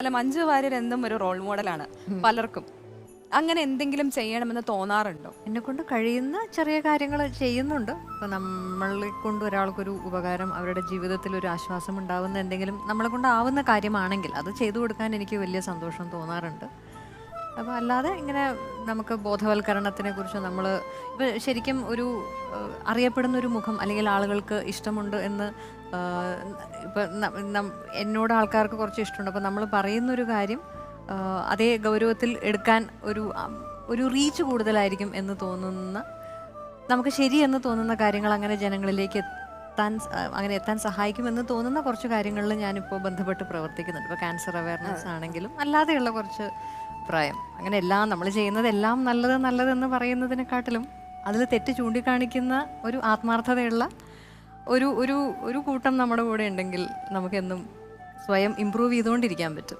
അല്ല, മഞ്ജു വാര്യർ എന്തും ഒരു റോൾ മോഡലാണ് പലർക്കും. അങ്ങനെ എന്തെങ്കിലും ചെയ്യണമെന്ന് തോന്നാറുണ്ടോ? എന്നെ കൊണ്ട് കഴിയുന്ന ചെറിയ കാര്യങ്ങൾ ചെയ്യുന്നുണ്ട്. ഇപ്പം നമ്മളെ കൊണ്ട് ഒരാൾക്കൊരു ഉപകാരം, അവരുടെ ജീവിതത്തിൽ ഒരു ആശ്വാസം ഉണ്ടാവുന്ന എന്തെങ്കിലും നമ്മളെ കൊണ്ടാവുന്ന കാര്യമാണെങ്കിൽ അത് ചെയ്തു കൊടുക്കാൻ എനിക്ക് വലിയ സന്തോഷം തോന്നാറുണ്ട്. അപ്പോൾ അല്ലാതെ ഇങ്ങനെ നമുക്ക് ബോധവൽക്കരണത്തിനെ കുറിച്ച് നമ്മൾ ഇപ്പം ശരിക്കും ഒരു അറിയപ്പെടുന്ന ഒരു മുഖം അല്ലെങ്കിൽ ആളുകൾക്ക് ഇഷ്ടമുണ്ട് എന്ന് ഇപ്പം എന്നോട് ആൾക്കാർക്ക് കുറച്ച് ഇഷ്ടമുണ്ട്. അപ്പോൾ നമ്മൾ പറയുന്നൊരു കാര്യം അതേ ഗൗരവത്തിൽ എടുക്കാൻ ഒരു റീച്ച് കൂടുതലായിരിക്കും എന്ന് തോന്നുന്ന, നമുക്ക് ശരിയെന്ന് തോന്നുന്ന കാര്യങ്ങൾ അങ്ങനെ ജനങ്ങളിലേക്ക് അങ്ങനെ എത്താൻ സഹായിക്കുമെന്ന് തോന്നുന്ന കുറച്ച് കാര്യങ്ങളിൽ ഞാനിപ്പോൾ ബന്ധപ്പെട്ട് പ്രവർത്തിക്കുന്നുണ്ട്. ഇപ്പോൾ ക്യാൻസർ അവയർനെസ് ആണെങ്കിലും അല്ലാതെയുള്ള കുറച്ച് അഭിപ്രായം, അങ്ങനെ എല്ലാം നമ്മൾ ചെയ്യുന്നതെല്ലാം നല്ലതെന്ന് പറയുന്നതിനെക്കാട്ടിലും അതിൽ തെറ്റ് ചൂണ്ടിക്കാണിക്കുന്ന ഒരു ആത്മാർത്ഥതയുള്ള ഒരു ഒരു ഒരു കൂട്ടം നമ്മുടെ കൂടെ ഉണ്ടെങ്കിൽ നമുക്കെന്നും സ്വയം ഇമ്പ്രൂവ് ചെയ്തുകൊണ്ടിരിക്കാൻ പറ്റും.